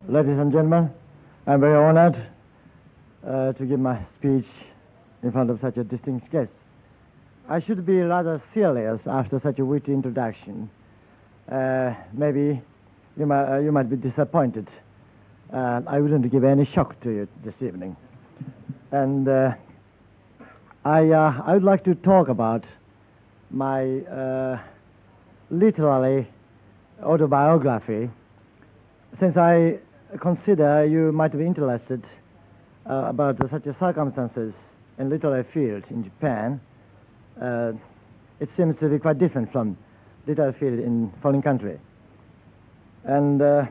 Ladies and gentlemen, I'm very honored to give my speech in front of such a distinguished guest. I should be rather serious after such a witty introduction. Maybe you might be disappointed. I wouldn't give any shock to you this evening. And I would like to talk about my literary autobiography, since I consider you might be interested about such circumstances in literary field in Japan. It seems to be quite different from literary field in foreign country. And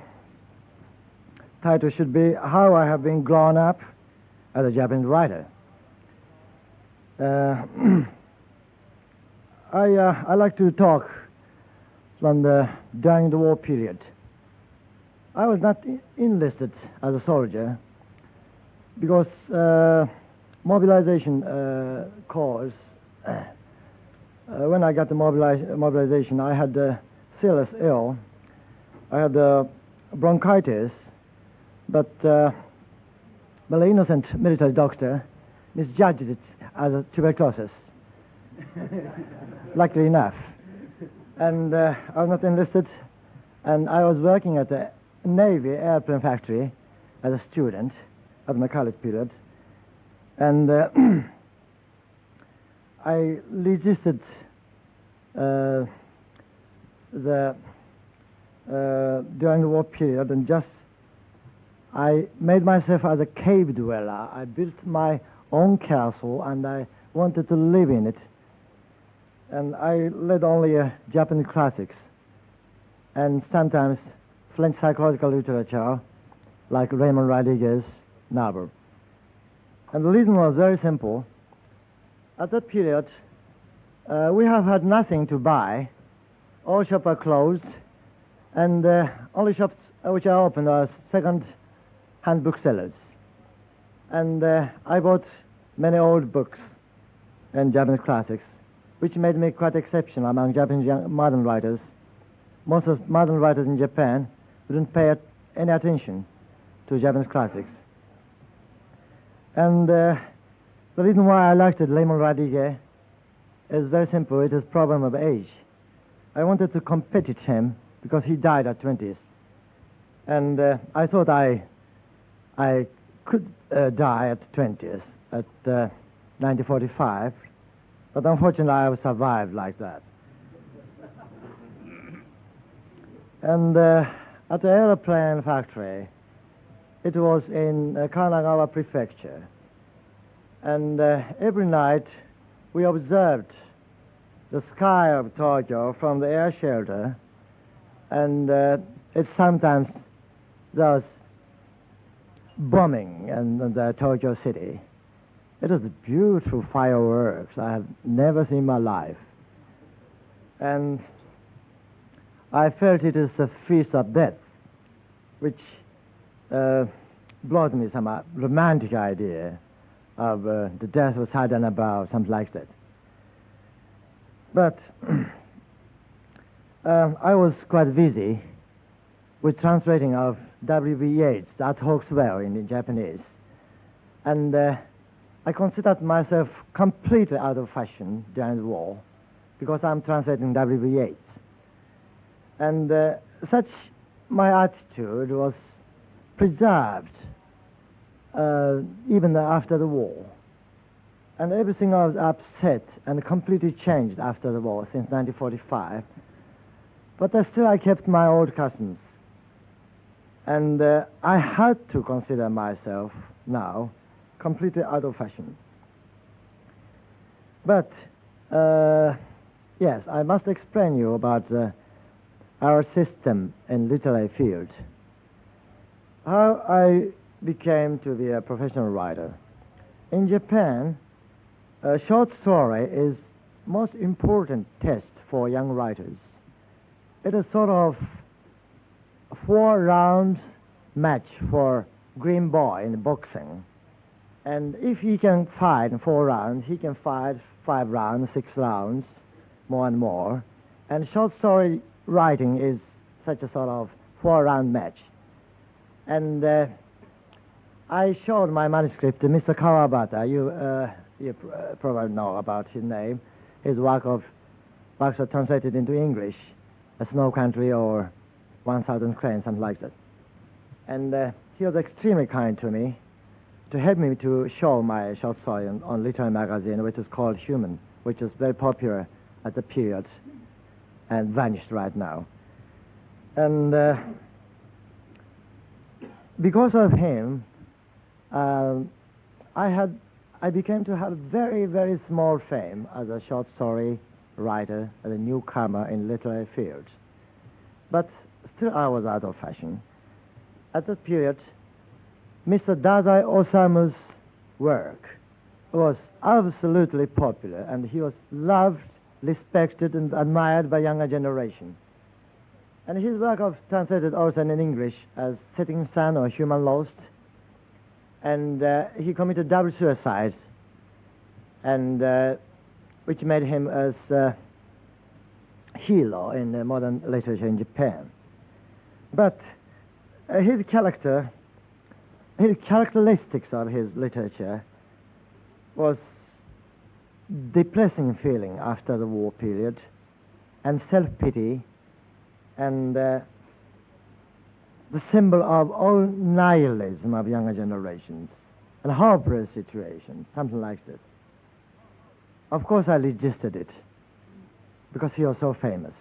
title should be How I Have Been Grown Up as a Japanese Writer. I like to talk from during the war period. I was not enlisted as a soldier because mobilization cause. When I got the mobilization, I had serious ill. I had bronchitis, but the innocent military doctor misjudged it as a tuberculosis. Luckily enough. And I was not enlisted, and I was working at the Navy airplane factory as a student at my college period. And I resisted during the war period, and just I made myself as a cave dweller. I built my own castle, and I wanted to live in it. And I read only Japanese classics and sometimes French psychological literature like Raymond Rodriguez's novel. And the reason was very simple. At that period, we have had nothing to buy. All shops are closed, and only shops which are open are second-hand booksellers. And I bought many old books and Japanese classics, which made me quite exceptional among Japanese modern writers. Most of modern writers in Japan didn't pay any attention to Japanese classics. And the reason why I liked Raymond Rodriguez is very simple. It is a problem of age. I wanted to compete with him because he died at 20s. And I thought I could die at 20s, at 1945. But unfortunately, I survived like that. And at the airplane factory, it was in Kanagawa Prefecture. And every night, we observed the sky of Tokyo from the air shelter. And it sometimes there was bombing in the Tokyo city. It was beautiful fireworks I have never seen in my life. And I felt it is a feast of death, which brought me some romantic idea of the death was sudden about, something like that. But I was quite busy with translating of W.B. Yeats, At Hawkswell in Japanese. And I considered myself completely out of fashion during the war because I'm translating W.B. Yeats. And such my attitude was preserved even after the war. And everything was upset and completely changed after the war since 1945. But still I kept my old customs. And I had to consider myself now completely out of fashion. But yes, I must explain you about our system in literary field. How I became to be a professional writer. In Japan, a short story is most important test for young writers. It is sort of a 4-round match for green boy in boxing. And if he can fight in 4 rounds, he can fight 5 rounds, 6 rounds, more and more. And short story writing is such a sort of 4-round match. And I showed my manuscript to Mr. Kawabata. You probably know about his name. His works are translated into English, A Snow Country or 1,000 Cranes, something like that. And he was extremely kind to me to help me to show my short story on literary magazine, which is called Human, which is very popular at the period and vanished right now. And because of him, I became to have very, very small fame as a short story writer, as a newcomer in literary field. But still I was out of fashion. At that period, Mr. Dazai Osamu's work was absolutely popular, and he was loved, respected, and admired by younger generation. And his work was translated also in English as Setting Sun or Human Lost. And he committed double suicide, and which made him as a hero in modern literature in Japan. But his characteristics of his literature was depressing feeling after the war period, and self-pity, and the symbol of all nihilism of younger generations, and hopeless situations, something like that. Of course, I resisted it, because he was so famous.